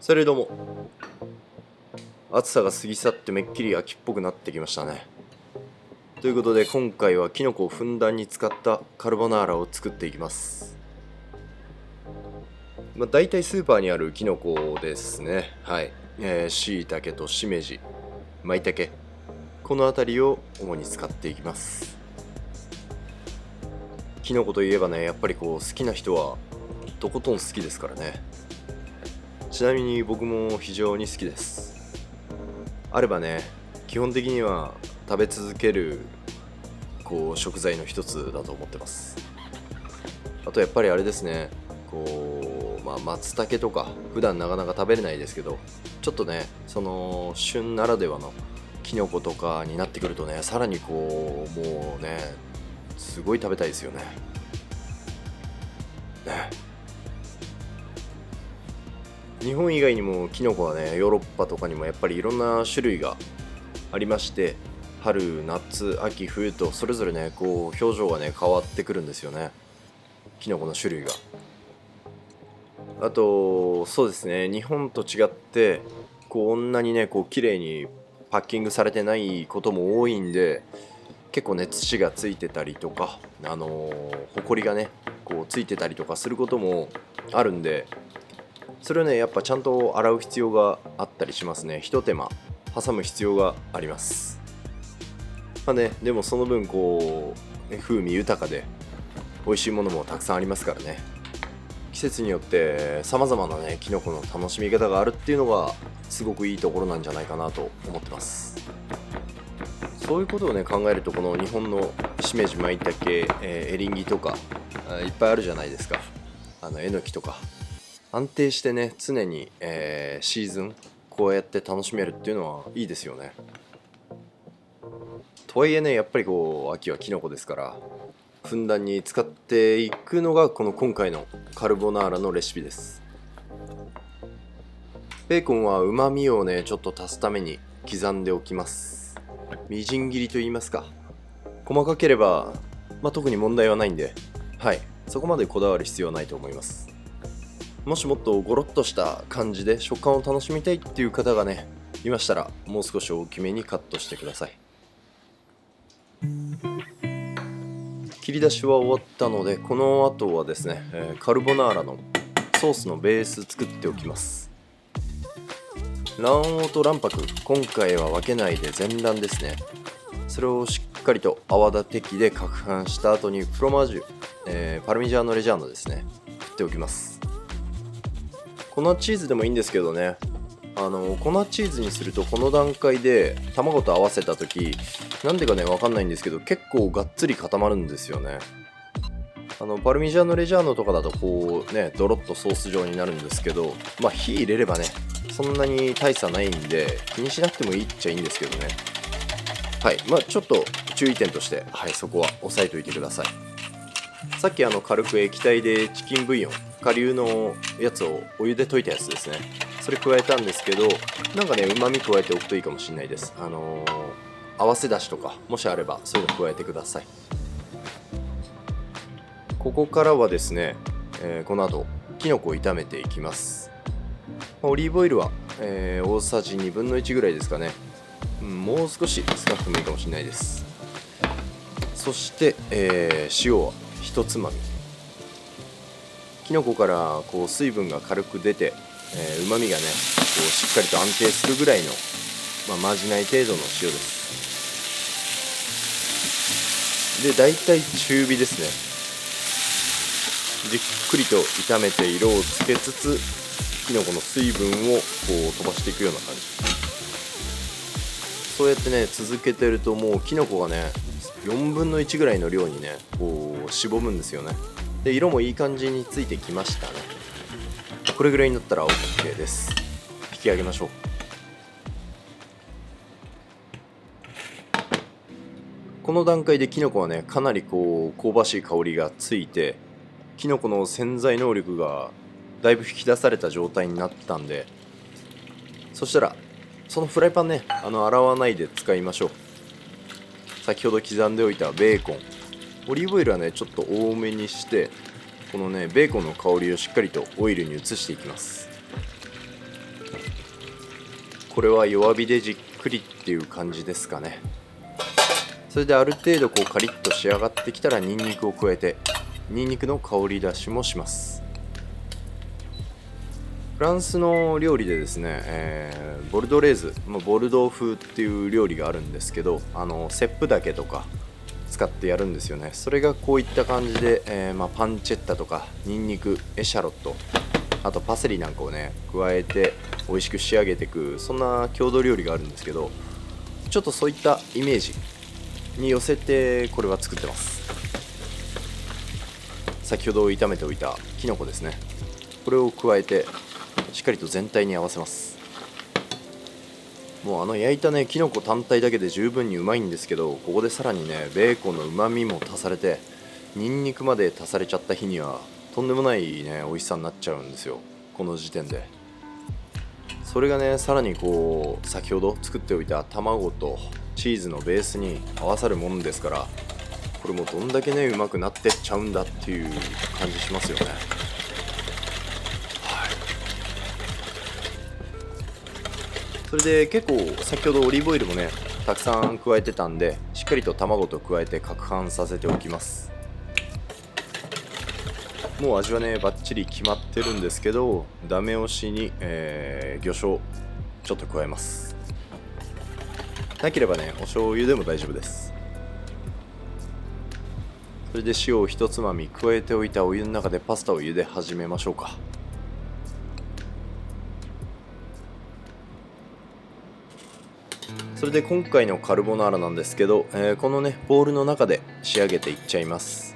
それども、暑さが過ぎ去ってめっきり秋っぽくなってきましたね。ということで今回はキノコをふんだんに使ったカルボナーラを作っていきます。大体スーパーにあるキノコですね。はい。椎茸としめじ、舞茸、この辺りを主に使っていきます。キノコといえばね、やっぱり好きな人はとことん好きですからね。ちなみに僕も非常に好きです。あればね、基本的には食べ続ける食材の一つだと思ってます。あとやっぱりあれですね、松茸とか普段なかなか食べれないですけど、ちょっとね、その旬ならではのキノコとかになってくるとね、さらにもうね、すごい食べたいですよね。日本以外にもキノコはね、ヨーロッパとかにもやっぱりいろんな種類がありまして、春、夏、秋、冬とそれぞれね、表情がね変わってくるんですよね、キノコの種類が。あとそうですね、日本と違ってこんなにね綺麗にパッキングされてないことも多いんで、結構ね土がついてたりとか、ほこりがねついてたりとかすることもあるんで、それをねやっぱちゃんと洗う必要があったりしますね。ひと手間挟む必要があります。でもその分風味豊かで美味しいものもたくさんありますからね。季節によって様々なねキノコの楽しみ方があるっていうのがすごくいいところなんじゃないかなと思ってます。そういうことをね考えると、この日本のしめじ、まいたけ、エリンギとかいっぱいあるじゃないですか。えのきとか安定してね常に、シーズンこうやって楽しめるっていうのはいいですよね。とはいえね、やっぱり秋はキノコですから、ふんだんに使っていくのがこの今回のカルボナーラのレシピです。ベーコンは旨味をねちょっと足すために刻んでおきます。みじん切りと言いますか、細かければ特に問題はないんで、はい、そこまでこだわる必要はないと思います。もしもっとゴロッとした感じで食感を楽しみたいっていう方がねいましたら、もう少し大きめにカットしてください。切り出しは終わったので、この後はですね、カルボナーラのソースのベース作っておきます。卵黄と卵白、今回は分けないで全卵ですね。それをしっかりと泡立て器で攪拌した後にフロマージュ、パルミジャーノレジャーノですね、振っておきます。粉チーズでもいいんですけどね、粉チーズにするとこの段階で卵と合わせた時、なんでかね分かんないんですけど、結構がっつり固まるんですよね。パルミジャーノレジャーノとかだとドロッとソース状になるんですけど、火入れればねそんなに大差ないんで気にしなくてもいいっちゃいいんですけどね。はい、ちょっと注意点として、はい、そこは押さえておいてください。さっき軽く液体でチキンブイヨン、顆粒のやつをお湯で溶いたやつですね、それ加えたんですけど、なんかね旨味加えておくといいかもしれないです。合わせだしとかもしあればそういうの加えてください。ここからはですね、この後きのこを炒めていきます。オリーブオイルは、大さじ1/2分の1ぐらいですかね、もう少し少なくてもいいかもしれないです。そして、塩は1つまみ。きのこから水分が軽く出て、うまみがねしっかりと安定するぐらいの、まじない程度の塩です。で大体中火ですね。じっくりと炒めて色をつけつつ、きのこの水分を飛ばしていくような感じ。そうやってね続けてると、もうきのこがね4分の1ぐらいの量にねしぼむんですよね。で色もいい感じについてきましたね。これぐらいになったら OK です。引き上げましょう。この段階できのこはねかなり香ばしい香りがついて、きのこの潜在能力がだいぶ引き出された状態になったんで、そしたらそのフライパンね洗わないで使いましょう。先ほど刻んでおいたベーコン、オリーブオイルはねちょっと多めにして、このねベーコンの香りをしっかりとオイルに移していきます。これは弱火でじっくりっていう感じですかね。それである程度こうカリッと仕上がってきたらニンニクを加えて、ニンニクの香り出しもします。フランスの料理でですね、ボルドレーズ、ボルドー風っていう料理があるんですけど、セップ茸とか使ってやるんですよね。それがこういった感じで、パンチェッタとかニンニク、エシャロット、あとパセリなんかをね加えて美味しく仕上げていく、そんな郷土料理があるんですけど、ちょっとそういったイメージに寄せてこれは作ってます。先ほど炒めておいたきのこですね、これを加えてしっかりと全体に合わせます。もう焼いたねきのこ単体だけで十分にうまいんですけど、ここでさらにねベーコンのうまみも足されて、ニンニクまで足されちゃった日にはとんでもないね美味しさになっちゃうんですよ、この時点で。それがねさらにこう先ほど作っておいた卵とチーズのベースに合わさるもんですから、これもどんだけねうまくなってっちゃうんだっていう感じしますよね。それで結構先ほどオリーブオイルもねたくさん加えてたんで、しっかりと卵と加えて攪拌させておきます。もう味はねバッチリ決まってるんですけど、ダメ押しに、魚醤ちょっと加えます。なければねお醤油でも大丈夫です。それで塩を一つまみ加えておいたお湯の中でパスタを茹で始めましょうか。それで今回のカルボナーラなんですけど、このねボウルの中で仕上げていっちゃいます。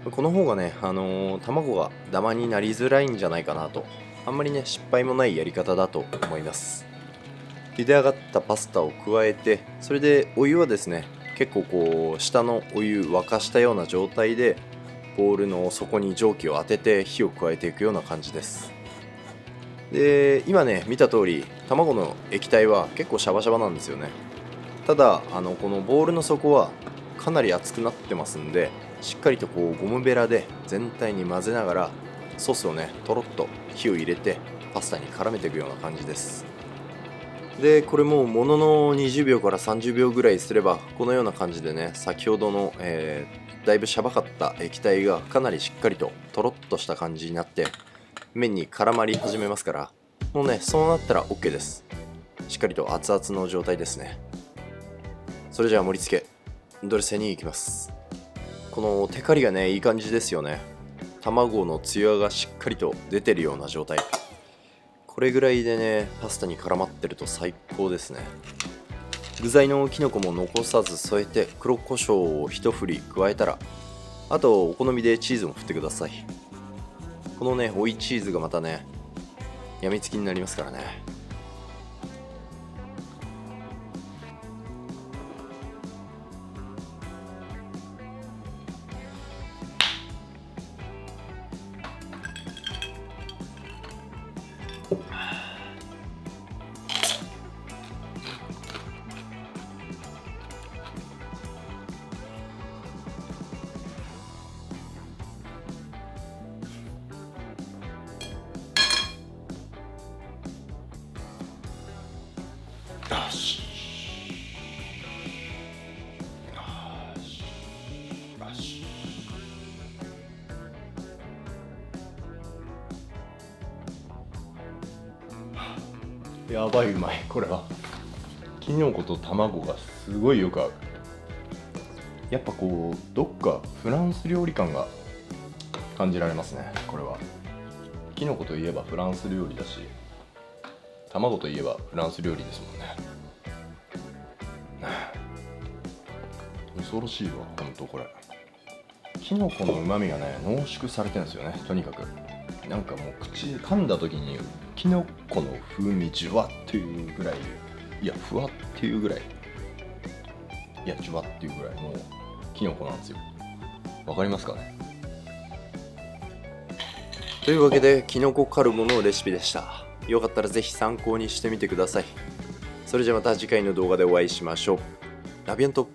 この方がね、卵がダマになりづらいんじゃないかなと、あんまりね失敗もないやり方だと思います。茹で上がったパスタを加えて、それでお湯はですね結構こう下のお湯沸かしたような状態でボウルの底に蒸気を当てて火を加えていくような感じです。で今ね見た通り卵の液体は結構シャバシャバなんですよね。ただこのボウルの底はかなり熱くなってますんで、しっかりとこうゴムベラで全体に混ぜながらソースをねとろっと火を入れてパスタに絡めていくような感じです。でこれもものの20秒から30秒ぐらいすればこのような感じでね先ほどの、だいぶシャバかった液体がかなりしっかりととろっとした感じになって麺に絡まり始めますから、もうねそうなったら OK です。しっかりと熱々の状態ですね。それじゃあ盛り付けドレセに行きます。このテカリがねいい感じですよね。卵のツヤがしっかりと出てるような状態、これぐらいでねパスタに絡まってると最高ですね。具材のきのこも残さず添えて黒胡椒を一振り加えたら、あとお好みでチーズも振ってください。このね追いチーズがまたねやみつきになりますからね。よしよし。やばいうまい。これはきのこと卵がすごいよく合う。やっぱこうどっかフランス料理感が感じられますね。これはきのこといえばフランス料理だし、卵といえばフランス料理ですもんね。恐ろしいわほんと。これきのこのうまみがね濃縮されてるんですよね。とにかくなんかもう口噛んだ時にきのこの風味じゅわっていうぐらい、いやふわっていうぐらい、いやじゅわっていうぐらいもうきのこなんですよ。わかりますかね。というわけできのこカルボのレシピでした。よかったらぜひ参考にしてみてください。それじゃまた次回の動画でお会いしましょう。ラビアント。